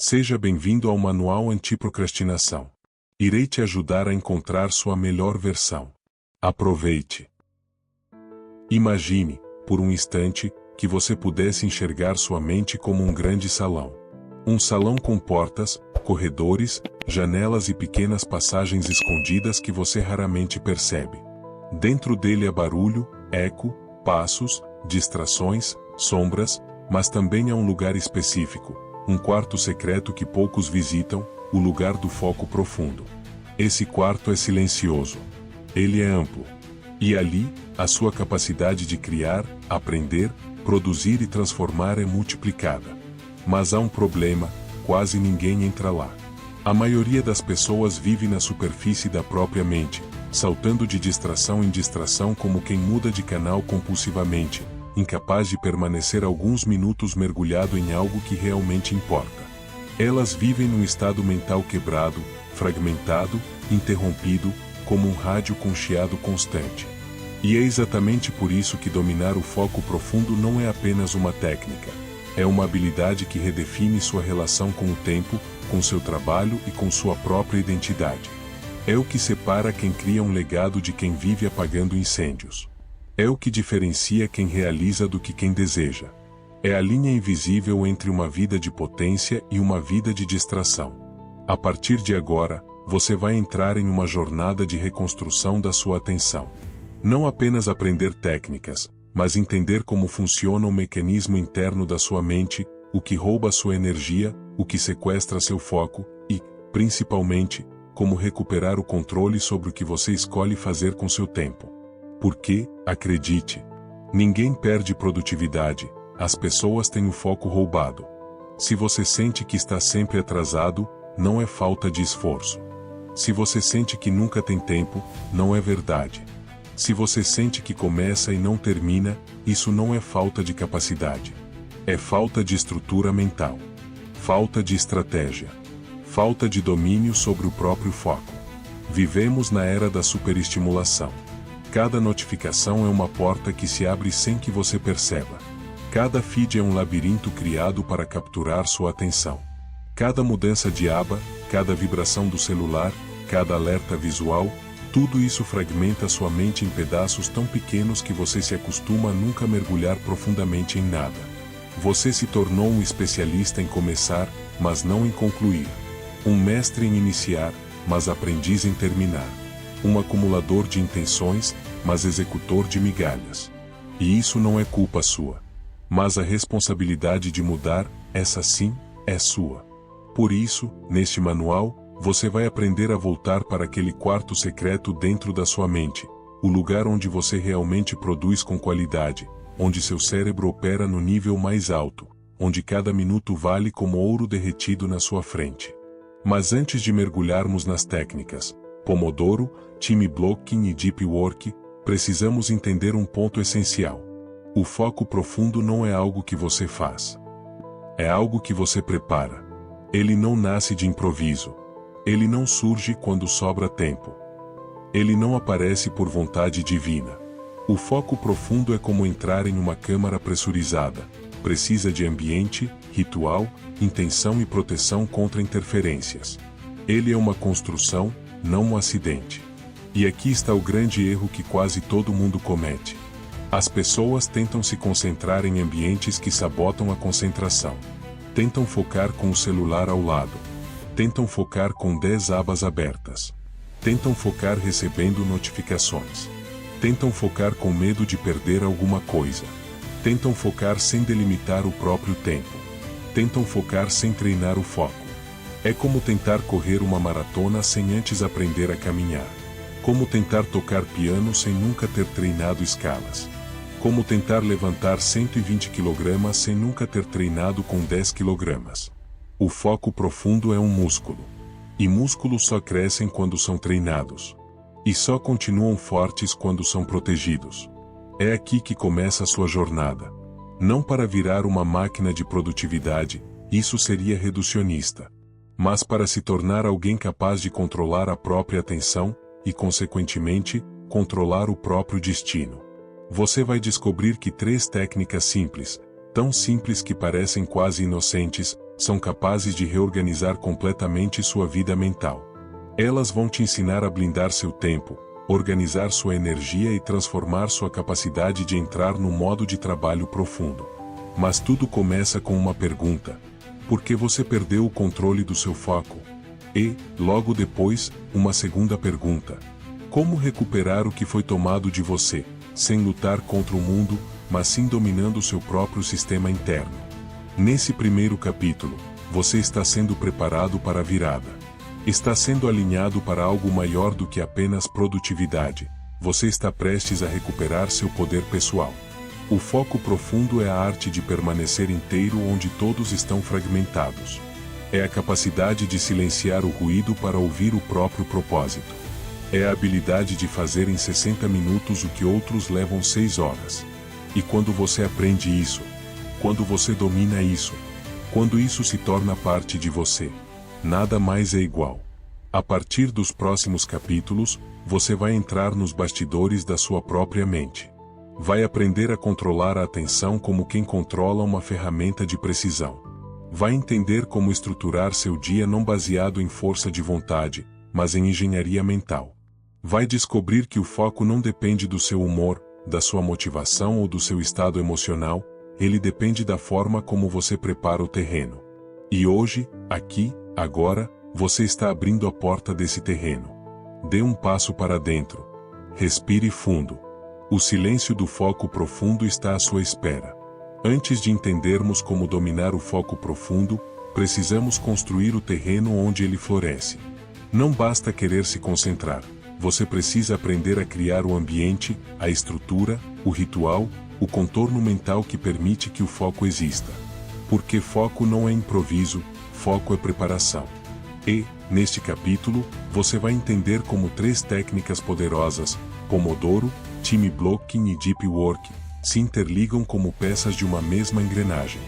Seja bem-vindo ao Manual Antiprocrastinação. Irei te ajudar a encontrar sua melhor versão. Aproveite. Imagine, por um instante, que você pudesse enxergar sua mente como um grande salão. Um salão com portas, corredores, janelas e pequenas passagens escondidas que você raramente percebe. Dentro dele há barulho, eco, passos, distrações, sombras, mas também há um lugar específico, um quarto secreto que poucos visitam, o lugar do foco profundo. Esse quarto é silencioso. Ele é amplo. E ali, a sua capacidade de criar, aprender, produzir e transformar é multiplicada. Mas há um problema, quase ninguém entra lá. A maioria das pessoas vive na superfície da própria mente, saltando de distração em distração como quem muda de canal compulsivamente, incapaz de permanecer alguns minutos mergulhado em algo que realmente importa. Elas vivem num estado mental quebrado, fragmentado, interrompido, como um rádio com chiado constante. E é exatamente por isso que dominar o foco profundo não é apenas uma técnica. É uma habilidade que redefine sua relação com o tempo, com seu trabalho e com sua própria identidade. É o que separa quem cria um legado de quem vive apagando incêndios. É o que diferencia quem realiza do que quem deseja. É a linha invisível entre uma vida de potência e uma vida de distração. A partir de agora, você vai entrar em uma jornada de reconstrução da sua atenção. Não apenas aprender técnicas, mas entender como funciona o mecanismo interno da sua mente, o que rouba sua energia, o que sequestra seu foco e, principalmente, como recuperar o controle sobre o que você escolhe fazer com seu tempo. Porque, acredite, ninguém perde produtividade, as pessoas têm o foco roubado. Se você sente que está sempre atrasado, não é falta de esforço. Se você sente que nunca tem tempo, não é verdade. Se você sente que começa e não termina, isso não é falta de capacidade. É falta de estrutura mental. Falta de estratégia. Falta de domínio sobre o próprio foco. Vivemos na era da superestimulação. Cada notificação é uma porta que se abre sem que você perceba. Cada feed é um labirinto criado para capturar sua atenção. Cada mudança de aba, cada vibração do celular, cada alerta visual, tudo isso fragmenta sua mente em pedaços tão pequenos que você se acostuma a nunca mergulhar profundamente em nada. Você se tornou um especialista em começar, mas não em concluir. Um mestre em iniciar, mas aprendiz em terminar. Um acumulador de intenções, mas executor de migalhas. E isso não é culpa sua. Mas a responsabilidade de mudar, essa sim, é sua. Por isso, neste manual, você vai aprender a voltar para aquele quarto secreto dentro da sua mente, o lugar onde você realmente produz com qualidade, onde seu cérebro opera no nível mais alto, onde cada minuto vale como ouro derretido na sua frente. Mas antes de mergulharmos nas técnicas, Pomodoro, Time Blocking e Deep Work, precisamos entender um ponto essencial. O foco profundo não é algo que você faz. É algo que você prepara. Ele não nasce de improviso. Ele não surge quando sobra tempo. Ele não aparece por vontade divina. O foco profundo é como entrar em uma câmara pressurizada. Precisa de ambiente, ritual, intenção e proteção contra interferências. Ele é uma construção, não um acidente. E aqui está o grande erro que quase todo mundo comete. As pessoas tentam se concentrar em ambientes que sabotam a concentração. Tentam focar com o celular ao lado. Tentam focar com 10 abas abertas. Tentam focar recebendo notificações. Tentam focar com medo de perder alguma coisa. Tentam focar sem delimitar o próprio tempo. Tentam focar sem treinar o foco. É como tentar correr uma maratona sem antes aprender a caminhar. Como tentar tocar piano sem nunca ter treinado escalas. Como tentar levantar 120 kg sem nunca ter treinado com 10 kg. O foco profundo é um músculo. E músculos só crescem quando são treinados. E só continuam fortes quando são protegidos. É aqui que começa a sua jornada. Não para virar uma máquina de produtividade, isso seria reducionista. Mas para se tornar alguém capaz de controlar a própria atenção, e consequentemente, controlar o próprio destino. Você vai descobrir que 3 técnicas simples, tão simples que parecem quase inocentes, são capazes de reorganizar completamente sua vida mental. Elas vão te ensinar a blindar seu tempo, organizar sua energia e transformar sua capacidade de entrar no modo de trabalho profundo. Mas tudo começa com uma pergunta: por que você perdeu o controle do seu foco? E, logo depois, uma segunda pergunta: como recuperar o que foi tomado de você, sem lutar contra o mundo, mas sim dominando o seu próprio sistema interno? Nesse primeiro capítulo, você está sendo preparado para a virada. Está sendo alinhado para algo maior do que apenas produtividade. Você está prestes a recuperar seu poder pessoal. O foco profundo é a arte de permanecer inteiro onde todos estão fragmentados. É a capacidade de silenciar o ruído para ouvir o próprio propósito. É a habilidade de fazer em 60 minutos o que outros levam 6 horas. E quando você aprende isso, quando você domina isso, quando isso se torna parte de você, nada mais é igual. A partir dos próximos capítulos, você vai entrar nos bastidores da sua própria mente. Vai aprender a controlar a atenção como quem controla uma ferramenta de precisão. Vai entender como estruturar seu dia não baseado em força de vontade, mas em engenharia mental. Vai descobrir que o foco não depende do seu humor, da sua motivação ou do seu estado emocional, ele depende da forma como você prepara o terreno. E hoje, aqui, agora, você está abrindo a porta desse terreno. Dê um passo para dentro. Respire fundo. O silêncio do foco profundo está à sua espera. Antes de entendermos como dominar o foco profundo, precisamos construir o terreno onde ele floresce. Não basta querer se concentrar. Você precisa aprender a criar o ambiente, a estrutura, o ritual, o contorno mental que permite que o foco exista. Porque foco não é improviso, foco é preparação. E, neste capítulo, você vai entender como 3 técnicas poderosas, Pomodoro, Time Blocking e Deep Work, se interligam como peças de uma mesma engrenagem.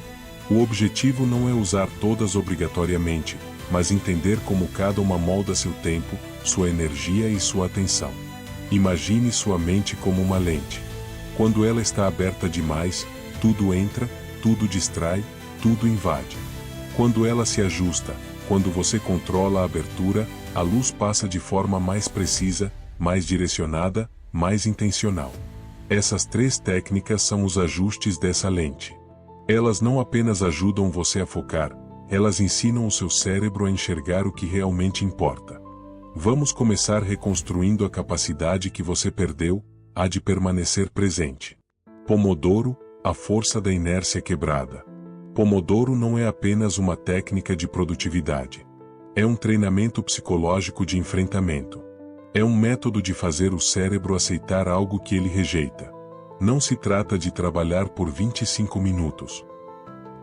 O objetivo não é usar todas obrigatoriamente, mas entender como cada uma molda seu tempo, sua energia e sua atenção. Imagine sua mente como uma lente. Quando ela está aberta demais, tudo entra, tudo distrai, tudo invade. Quando ela se ajusta, quando você controla a abertura, a luz passa de forma mais precisa, mais direcionada, mais intencional. Essas 3 técnicas são os ajustes dessa lente. Elas não apenas ajudam você a focar, elas ensinam o seu cérebro a enxergar o que realmente importa. Vamos começar reconstruindo a capacidade que você perdeu, a de permanecer presente. Pomodoro, a força da inércia quebrada. Pomodoro não é apenas uma técnica de produtividade. É um treinamento psicológico de enfrentamento. É um método de fazer o cérebro aceitar algo que ele rejeita. Não se trata de trabalhar por 25 minutos.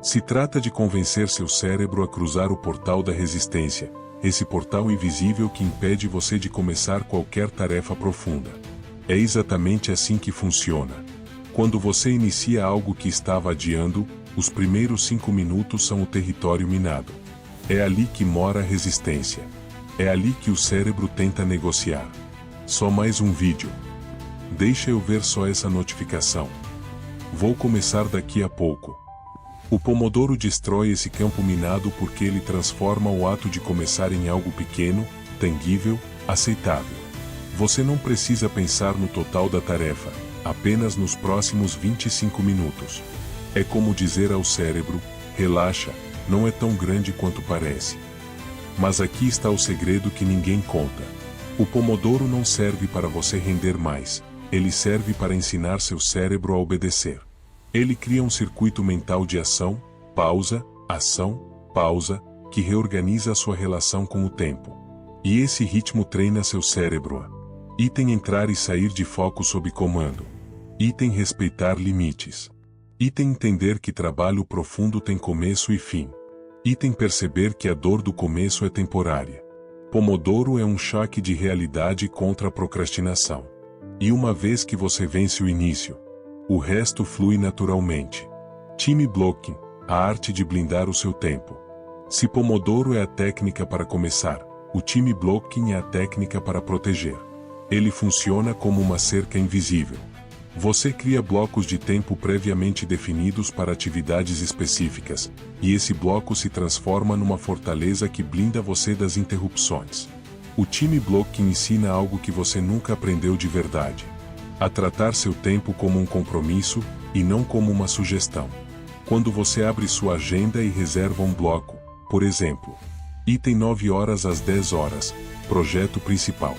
Se trata de convencer seu cérebro a cruzar o portal da resistência, esse portal invisível que impede você de começar qualquer tarefa profunda. É exatamente assim que funciona. Quando você inicia algo que estava adiando, os primeiros 5 minutos são o território minado. É ali que mora a resistência. É ali que o cérebro tenta negociar. Só mais um vídeo. Deixa eu ver só essa notificação. Vou começar daqui a pouco. O Pomodoro destrói esse campo minado porque ele transforma o ato de começar em algo pequeno, tangível, aceitável. Você não precisa pensar no total da tarefa, apenas nos próximos 25 minutos. É como dizer ao cérebro: relaxa, não é tão grande quanto parece. Mas aqui está o segredo que ninguém conta. O Pomodoro não serve para você render mais, ele serve para ensinar seu cérebro a obedecer. Ele cria um circuito mental de ação, pausa, que reorganiza a sua relação com o tempo. E esse ritmo treina seu cérebro a item entrar e sair de foco sob comando. Item respeitar limites. Item entender que trabalho profundo tem começo e fim. Item perceber que a dor do começo é temporária. Pomodoro é um choque de realidade contra a procrastinação. E uma vez que você vence o início, o resto flui naturalmente. Time Blocking, a arte de blindar o seu tempo. Se Pomodoro é a técnica para começar, o Time Blocking é a técnica para proteger. Ele funciona como uma cerca invisível. Você cria blocos de tempo previamente definidos para atividades específicas, e esse bloco se transforma numa fortaleza que blinda você das interrupções. O time Blocking ensina algo que você nunca aprendeu de verdade: a tratar seu tempo como um compromisso, e não como uma sugestão. Quando você abre sua agenda e reserva um bloco, por exemplo, item 9 horas às 10 horas, projeto principal.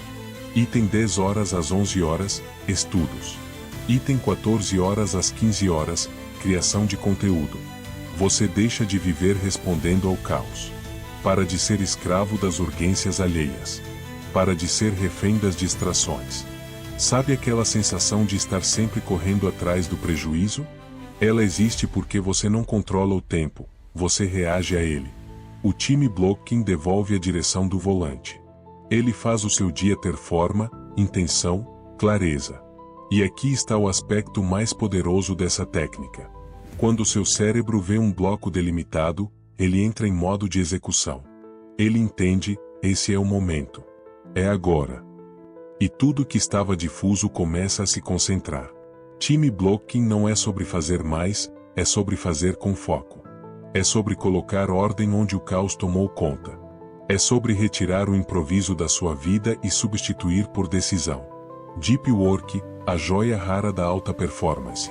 Item 10 horas às 11 horas, estudos. Item 14 horas às 15 horas, criação de conteúdo. Você deixa de viver respondendo ao caos. Para de ser escravo das urgências alheias. Para de ser refém das distrações. Sabe aquela sensação de estar sempre correndo atrás do prejuízo? Ela existe porque você não controla o tempo, você reage a ele. O time Blocking devolve a direção do volante. Ele faz o seu dia ter forma, intenção, clareza. E aqui está o aspecto mais poderoso dessa técnica. Quando seu cérebro vê um bloco delimitado, ele entra em modo de execução. Ele entende: esse é o momento. É agora. E tudo que estava difuso começa a se concentrar. Time Blocking não é sobre fazer mais, é sobre fazer com foco. É sobre colocar ordem onde o caos tomou conta. É sobre retirar o improviso da sua vida e substituir por decisão. Deep Work, a joia rara da alta performance.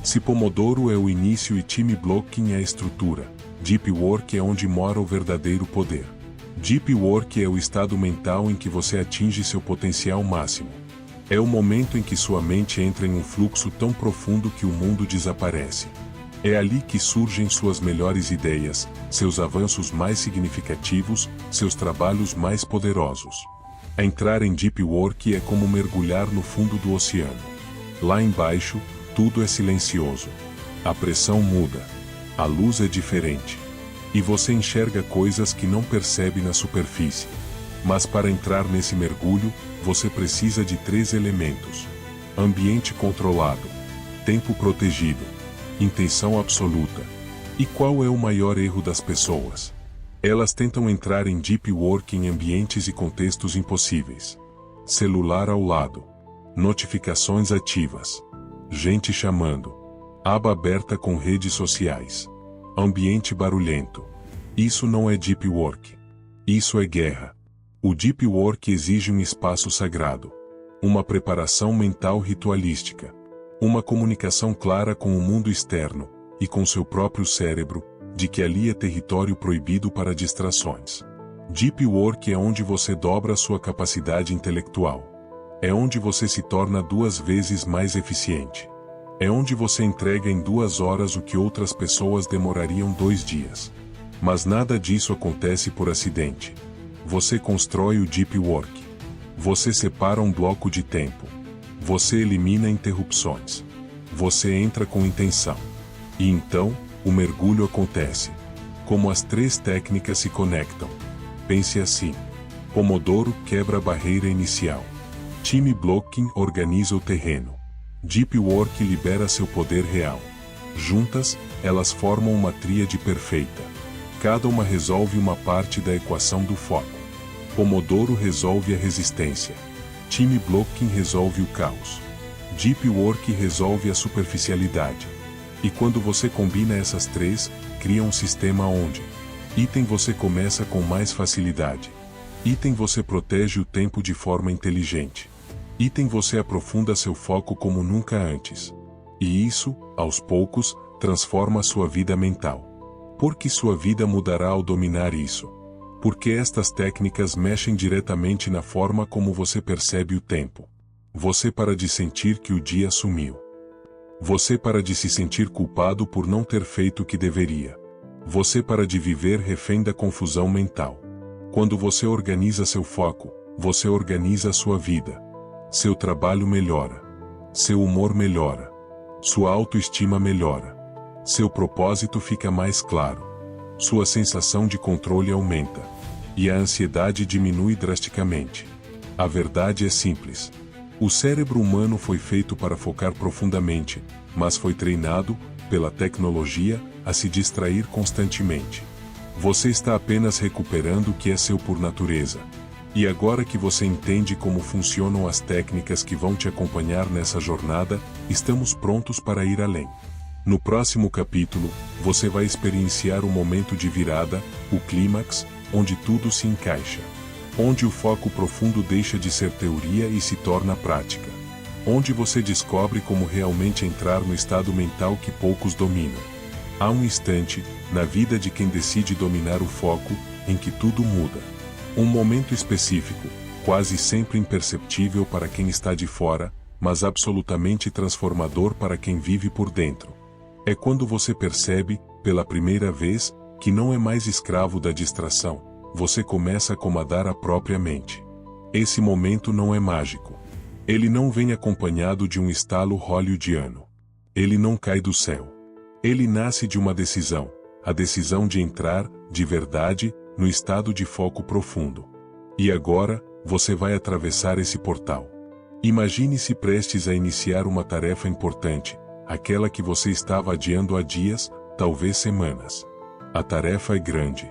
Se Pomodoro é o início e Time Blocking é a estrutura, Deep Work é onde mora o verdadeiro poder. Deep Work é o estado mental em que você atinge seu potencial máximo. É o momento em que sua mente entra em um fluxo tão profundo que o mundo desaparece. É ali que surgem suas melhores ideias, seus avanços mais significativos, seus trabalhos mais poderosos. Entrar em Deep Work é como mergulhar no fundo do oceano. Lá embaixo, tudo é silencioso. A pressão muda. A luz é diferente. E você enxerga coisas que não percebe na superfície. Mas para entrar nesse mergulho, você precisa de 3 elementos: ambiente controlado, tempo protegido, intenção absoluta. E qual é o maior erro das pessoas? Elas tentam entrar em Deep Work em ambientes e contextos impossíveis. Celular ao lado. Notificações ativas. Gente chamando. Aba aberta com redes sociais. Ambiente barulhento. Isso não é Deep Work. Isso é guerra. O Deep Work exige um espaço sagrado. Uma preparação mental ritualística. Uma comunicação clara com o mundo externo, e com seu próprio cérebro, de que ali é território proibido para distrações. Deep Work é onde você dobra sua capacidade intelectual. É onde você se torna 2 vezes mais eficiente. É onde você entrega em 2 horas o que outras pessoas demorariam 2 dias. Mas nada disso acontece por acidente. Você constrói o Deep Work. Você separa um bloco de tempo. Você elimina interrupções. Você entra com intenção. E então, o mergulho acontece. Como as 3 técnicas se conectam. Pense assim. Pomodoro quebra a barreira inicial. Time Blocking organiza o terreno. Deep Work libera seu poder real. Juntas, elas formam uma tríade perfeita. Cada uma resolve uma parte da equação do foco. Pomodoro resolve a resistência. Time Blocking resolve o caos. Deep Work resolve a superficialidade. E quando você combina essas 3, cria um sistema onde: item você começa com mais facilidade. Item você protege o tempo de forma inteligente. Item você aprofunda seu foco como nunca antes. E isso, aos poucos, transforma sua vida mental. Porque sua vida mudará ao dominar isso. Porque estas técnicas mexem diretamente na forma como você percebe o tempo. Você para de sentir que o dia sumiu. Você para de se sentir culpado por não ter feito o que deveria. Você para de viver refém da confusão mental. Quando você organiza seu foco, você organiza a sua vida. Seu trabalho melhora. Seu humor melhora. Sua autoestima melhora. Seu propósito fica mais claro. Sua sensação de controle aumenta. E a ansiedade diminui drasticamente. A verdade é simples. O cérebro humano foi feito para focar profundamente, mas foi treinado, pela tecnologia, a se distrair constantemente. Você está apenas recuperando o que é seu por natureza. E agora que você entende como funcionam as técnicas que vão te acompanhar nessa jornada, estamos prontos para ir além. No próximo capítulo, você vai experienciar o momento de virada, o clímax, onde tudo se encaixa. Onde o foco profundo deixa de ser teoria e se torna prática. Onde você descobre como realmente entrar no estado mental que poucos dominam. Há um instante, na vida de quem decide dominar o foco, em que tudo muda. Um momento específico, quase sempre imperceptível para quem está de fora, mas absolutamente transformador para quem vive por dentro. É quando você percebe, pela primeira vez, que não é mais escravo da distração, você começa a comandar a própria mente. Esse momento não é mágico. Ele não vem acompanhado de um estalo hollywoodiano. Ele não cai do céu. Ele nasce de uma decisão, a decisão de entrar, de verdade, no estado de foco profundo. E agora, você vai atravessar esse portal. Imagine-se prestes a iniciar uma tarefa importante, aquela que você estava adiando há dias, talvez semanas. A tarefa é grande.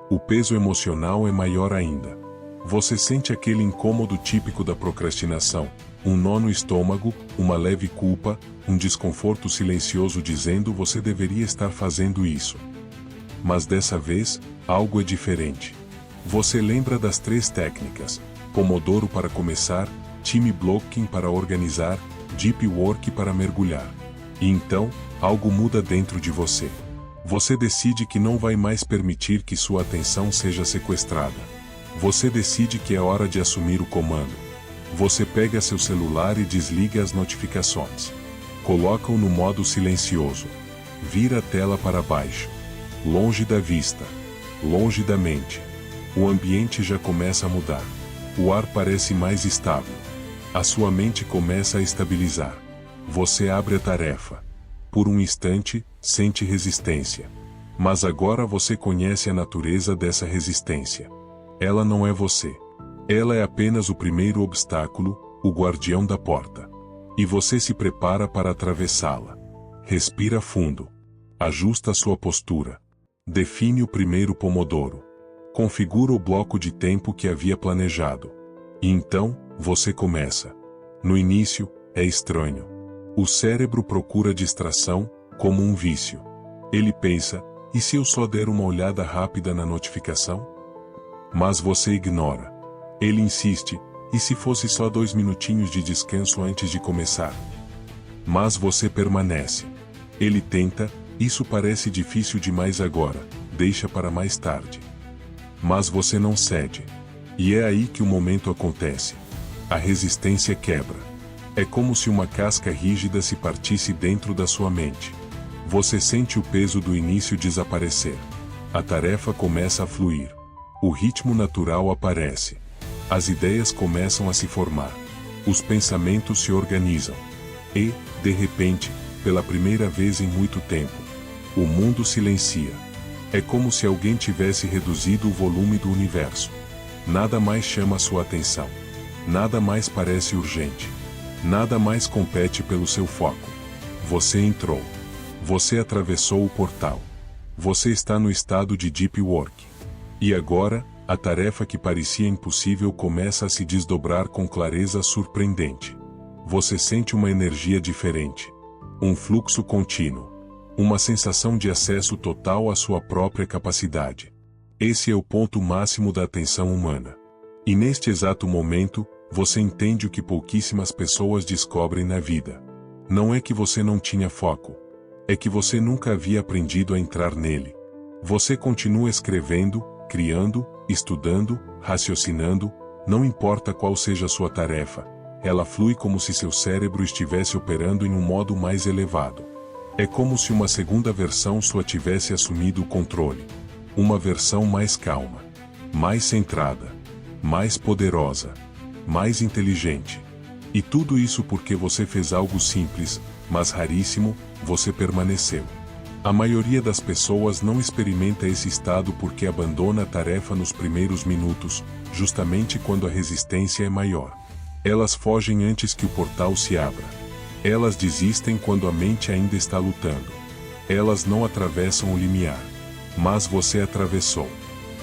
O peso emocional é maior ainda. Você sente aquele incômodo típico da procrastinação, um nó no estômago, uma leve culpa, um desconforto silencioso dizendo você deveria estar fazendo isso. Mas dessa vez, algo é diferente. Você lembra das 3 técnicas: Pomodoro para começar, Time Blocking para organizar, Deep Work para mergulhar. E então, algo muda dentro de você. Você decide que não vai mais permitir que sua atenção seja sequestrada. Você decide que é hora de assumir o comando. Você pega seu celular e desliga as notificações. Coloca-o no modo silencioso. Vira a tela para baixo. Longe da vista. Longe da mente. O ambiente já começa a mudar. O ar parece mais estável. A sua mente começa a estabilizar. Você abre a tarefa. Por um instante, sente resistência. Mas agora você conhece a natureza dessa resistência. Ela não é você. Ela é apenas o primeiro obstáculo, o guardião da porta. E você se prepara para atravessá-la. Respira fundo. Ajusta sua postura. Define o primeiro pomodoro. Configura o bloco de tempo que havia planejado. E então, você começa. No início, é estranho. O cérebro procura distração, como um vício. Ele pensa, e se eu só der uma olhada rápida na notificação? Mas você ignora. Ele insiste, e se fosse só 2 minutinhos de descanso antes de começar? Mas você permanece. Ele tenta, isso parece difícil demais agora, deixa para mais tarde. Mas você não cede. E é aí que o momento acontece. A resistência quebra. É como se uma casca rígida se partisse dentro da sua mente. Você sente o peso do início desaparecer. A tarefa começa a fluir. O ritmo natural aparece. As ideias começam a se formar. Os pensamentos se organizam. E, de repente, pela primeira vez em muito tempo, o mundo silencia. É como se alguém tivesse reduzido o volume do universo. Nada mais chama sua atenção. Nada mais parece urgente. Nada mais compete pelo seu foco. Você entrou. Você atravessou o portal. Você está no estado de Deep Work. E agora, a tarefa que parecia impossível começa a se desdobrar com clareza surpreendente. Você sente uma energia diferente. Um fluxo contínuo. Uma sensação de acesso total à sua própria capacidade. Esse é o ponto máximo da atenção humana. E neste exato momento, você entende o que pouquíssimas pessoas descobrem na vida. Não é que você não tinha foco. É que você nunca havia aprendido a entrar nele. Você continua escrevendo, criando, estudando, raciocinando, não importa qual seja a sua tarefa, ela flui como se seu cérebro estivesse operando em um modo mais elevado. É como se uma segunda versão sua tivesse assumido o controle. Uma versão mais calma, mais centrada, mais poderosa, mais inteligente. E tudo isso porque você fez algo simples, mas raríssimo, você permaneceu. A maioria das pessoas não experimenta esse estado porque abandona a tarefa nos primeiros minutos, justamente quando a resistência é maior. Elas fogem antes que o portal se abra. Elas desistem quando a mente ainda está lutando. Elas não atravessam o limiar. Mas você atravessou.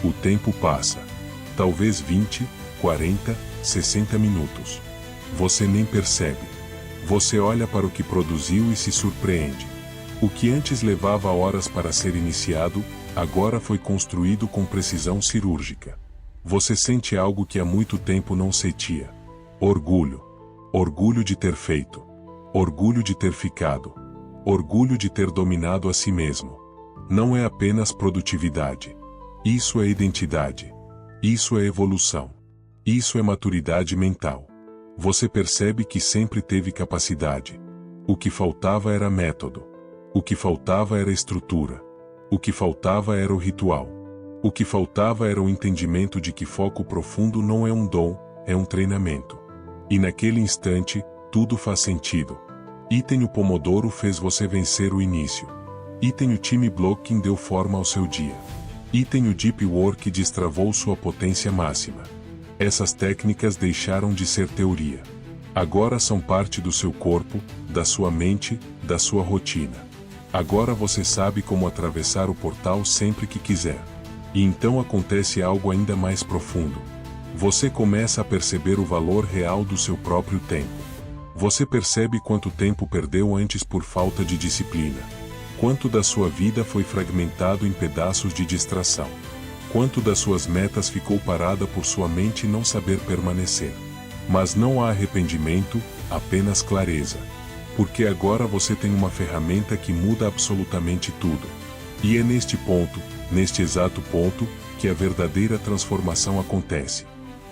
O tempo passa. Talvez 20, 40, 60 minutos. Você nem percebe. Você olha para o que produziu e se surpreende. O que antes levava horas para ser iniciado, agora foi construído com precisão cirúrgica. Você sente algo que há muito tempo não sentia. Orgulho. Orgulho de ter feito. Orgulho de ter ficado. Orgulho de ter dominado a si mesmo. Não é apenas produtividade. Isso é identidade. Isso é evolução. Isso é maturidade mental. Você percebe que sempre teve capacidade. O que faltava era método. O que faltava era estrutura. O que faltava era o ritual. O que faltava era o entendimento de que foco profundo não é um dom, é um treinamento. E naquele instante, tudo faz sentido. Item o Pomodoro fez você vencer o início. Item o Time Blocking deu forma ao seu dia. Item o Deep Work destravou sua potência máxima. Essas técnicas deixaram de ser teoria. Agora são parte do seu corpo, da sua mente, da sua rotina. Agora você sabe como atravessar o portal sempre que quiser. E então acontece algo ainda mais profundo. Você começa a perceber o valor real do seu próprio tempo. Você percebe quanto tempo perdeu antes por falta de disciplina. Quanto da sua vida foi fragmentado em pedaços de distração. Quanto das suas metas ficou parada por sua mente não saber permanecer. Mas não há arrependimento, apenas clareza. Porque agora você tem uma ferramenta que muda absolutamente tudo. E é neste ponto, neste exato ponto, que a verdadeira transformação acontece.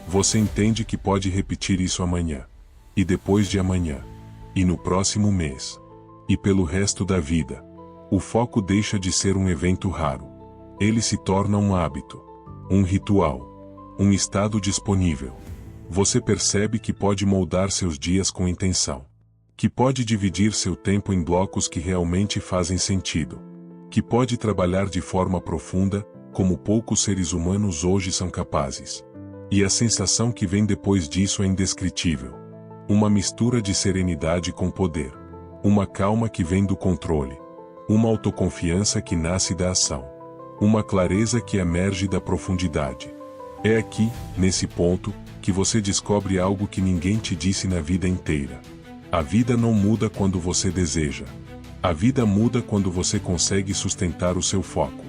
Você entende que pode repetir isso amanhã. E depois de amanhã. E no próximo mês. E pelo resto da vida. O foco deixa de ser um evento raro. Ele se torna um hábito. Um ritual. Um estado disponível. Você percebe que pode moldar seus dias com intenção. Que pode dividir seu tempo em blocos que realmente fazem sentido. Que pode trabalhar de forma profunda, como poucos seres humanos hoje são capazes. E a sensação que vem depois disso é indescritível. Uma mistura de serenidade com poder. Uma calma que vem do controle. Uma autoconfiança que nasce da ação. Uma clareza que emerge da profundidade. É aqui, nesse ponto, que você descobre algo que ninguém te disse na vida inteira. A vida não muda quando você deseja. A vida muda quando você consegue sustentar o seu foco.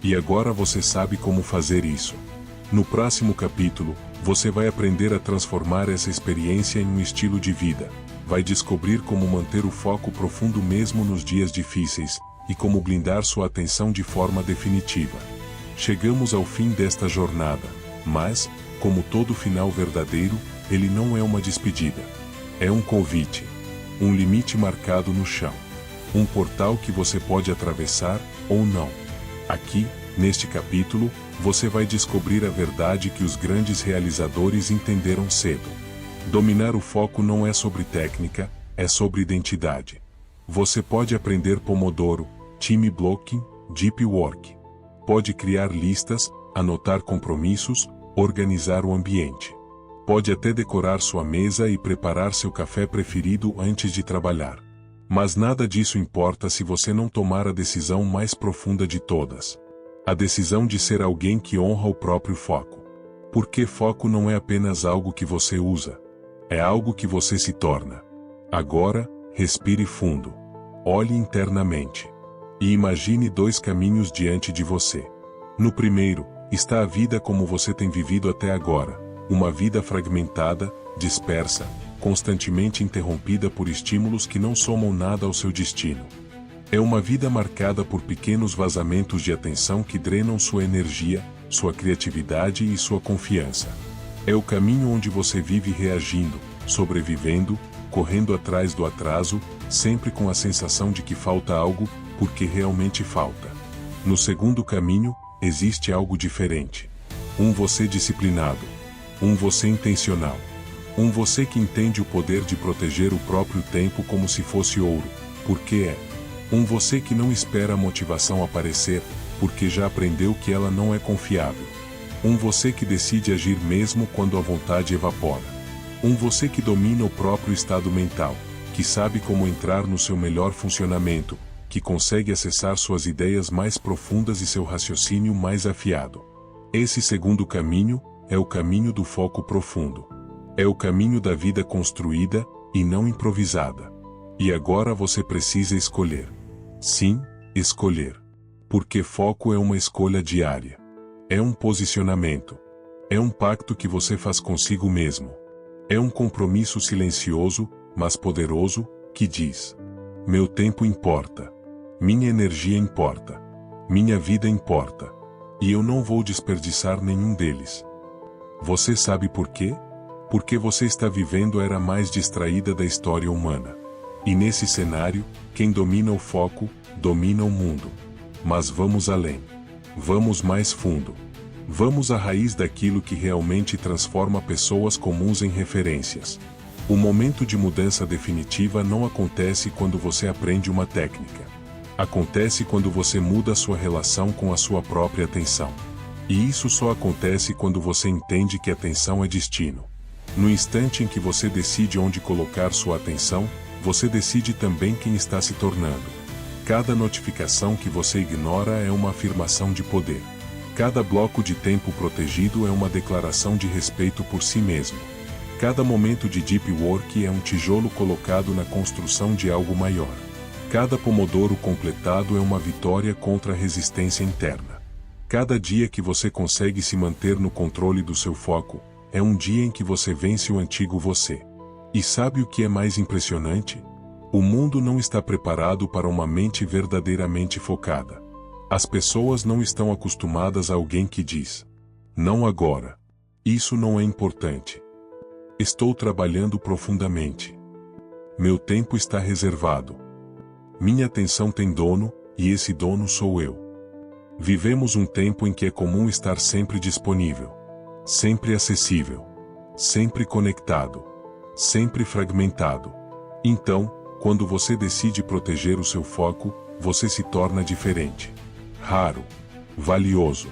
E agora você sabe como fazer isso. No próximo capítulo, você vai aprender a transformar essa experiência em um estilo de vida. Vai descobrir como manter o foco profundo mesmo nos dias difíceis, e como blindar sua atenção de forma definitiva. Chegamos ao fim desta jornada, mas, como todo final verdadeiro, ele não é uma despedida. É um convite. Um limite marcado no chão. Um portal que você pode atravessar, ou não. Aqui, neste capítulo, você vai descobrir a verdade que os grandes realizadores entenderam cedo. Dominar o foco não é sobre técnica, é sobre identidade. Você pode aprender Pomodoro, Time Blocking, Deep Work. Pode criar listas, anotar compromissos, organizar o ambiente. Pode até decorar sua mesa e preparar seu café preferido antes de trabalhar. Mas nada disso importa se você não tomar a decisão mais profunda de todas. A decisão de ser alguém que honra o próprio foco. Porque foco não é apenas algo que você usa. É algo que você se torna. Agora, respire fundo. Olhe internamente. E imagine dois caminhos diante de você. No primeiro, está a vida como você tem vivido até agora. Uma vida fragmentada, dispersa, constantemente interrompida por estímulos que não somam nada ao seu destino. É uma vida marcada por pequenos vazamentos de atenção que drenam sua energia, sua criatividade e sua confiança. É o caminho onde você vive reagindo, sobrevivendo, correndo atrás do atraso, sempre com a sensação de que falta algo, porque realmente falta. No segundo caminho, existe algo diferente. Um você disciplinado. Um você intencional. Um você que entende o poder de proteger o próprio tempo como se fosse ouro, porque é. Um você que não espera a motivação aparecer, porque já aprendeu que ela não é confiável. Um você que decide agir mesmo quando a vontade evapora. Um você que domina o próprio estado mental, que sabe como entrar no seu melhor funcionamento, que consegue acessar suas ideias mais profundas e seu raciocínio mais afiado. Esse segundo caminho, é o caminho do foco profundo. É o caminho da vida construída, e não improvisada. E agora você precisa escolher. Sim, escolher. Porque foco é uma escolha diária. É um posicionamento. É um pacto que você faz consigo mesmo. É um compromisso silencioso, mas poderoso, que diz: meu tempo importa. Minha energia importa. Minha vida importa. E eu não vou desperdiçar nenhum deles. Você sabe por quê? Porque você está vivendo a era mais distraída da história humana. E nesse cenário, quem domina o foco, domina o mundo. Mas vamos além. Vamos mais fundo. Vamos à raiz daquilo que realmente transforma pessoas comuns em referências. O momento de mudança definitiva não acontece quando você aprende uma técnica. Acontece quando você muda sua relação com a sua própria atenção. E isso só acontece quando você entende que atenção é destino. No instante em que você decide onde colocar sua atenção, você decide também quem está se tornando. Cada notificação que você ignora é uma afirmação de poder. Cada bloco de tempo protegido é uma declaração de respeito por si mesmo. Cada momento de deep work é um tijolo colocado na construção de algo maior. Cada pomodoro completado é uma vitória contra a resistência interna. Cada dia que você consegue se manter no controle do seu foco, é um dia em que você vence o antigo você. E sabe o que é mais impressionante? O mundo não está preparado para uma mente verdadeiramente focada. As pessoas não estão acostumadas a alguém que diz: não agora. Isso não é importante. Estou trabalhando profundamente. Meu tempo está reservado. Minha atenção tem dono, e esse dono sou eu. Vivemos um tempo em que é comum estar sempre disponível, sempre acessível, sempre conectado, sempre fragmentado. Então, quando você decide proteger o seu foco, você se torna diferente. Raro, valioso,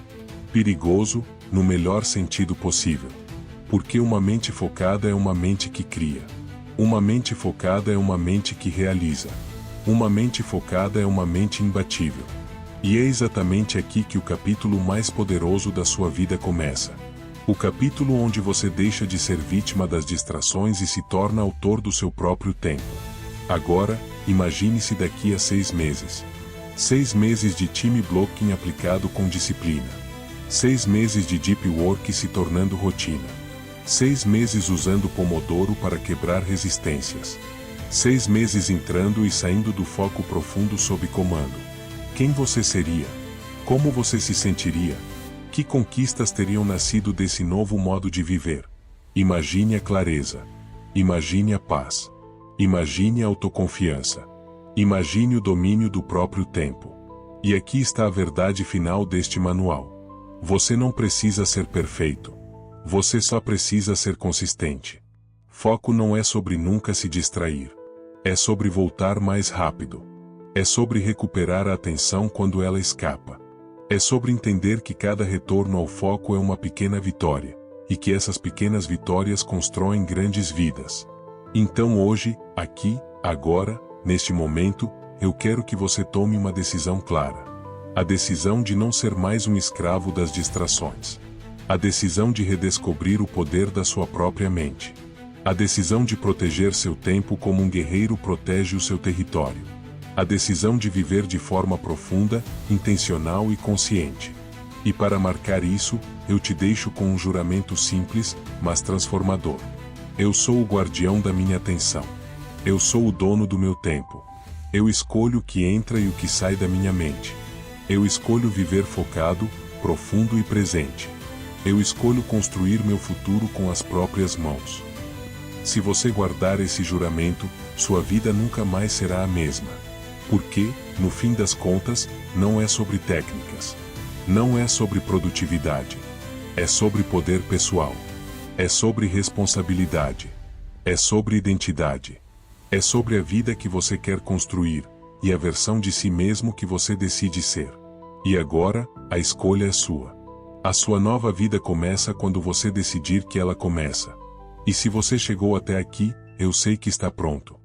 perigoso, no melhor sentido possível. Porque uma mente focada é uma mente que cria. Uma mente focada é uma mente que realiza. Uma mente focada é uma mente imbatível. E é exatamente aqui que o capítulo mais poderoso da sua vida começa. O capítulo onde você deixa de ser vítima das distrações e se torna autor do seu próprio tempo. Agora, imagine-se daqui a 6 meses. 6 meses de time blocking aplicado com disciplina. 6 meses de deep work se tornando rotina. 6 meses usando Pomodoro para quebrar resistências. 6 meses entrando e saindo do foco profundo sob comando. Quem você seria? Como você se sentiria? Que conquistas teriam nascido desse novo modo de viver? Imagine a clareza. Imagine a paz. Imagine a autoconfiança. Imagine o domínio do próprio tempo. E aqui está a verdade final deste manual. Você não precisa ser perfeito. Você só precisa ser consistente. Foco não é sobre nunca se distrair. É sobre voltar mais rápido. É sobre recuperar a atenção quando ela escapa. É sobre entender que cada retorno ao foco é uma pequena vitória, e que essas pequenas vitórias constroem grandes vidas. Então hoje, aqui, agora, neste momento, eu quero que você tome uma decisão clara. A decisão de não ser mais um escravo das distrações. A decisão de redescobrir o poder da sua própria mente. A decisão de proteger seu tempo como um guerreiro protege o seu território. A decisão de viver de forma profunda, intencional e consciente. E para marcar isso, eu te deixo com um juramento simples, mas transformador. Eu sou o guardião da minha atenção. Eu sou o dono do meu tempo. Eu escolho o que entra e o que sai da minha mente. Eu escolho viver focado, profundo e presente. Eu escolho construir meu futuro com as próprias mãos. Se você guardar esse juramento, sua vida nunca mais será a mesma. Porque, no fim das contas, não é sobre técnicas. Não é sobre produtividade. É sobre poder pessoal. É sobre responsabilidade. É sobre identidade. É sobre a vida que você quer construir, e a versão de si mesmo que você decide ser. E agora, a escolha é sua. A sua nova vida começa quando você decidir que ela começa. E se você chegou até aqui, eu sei que está pronto.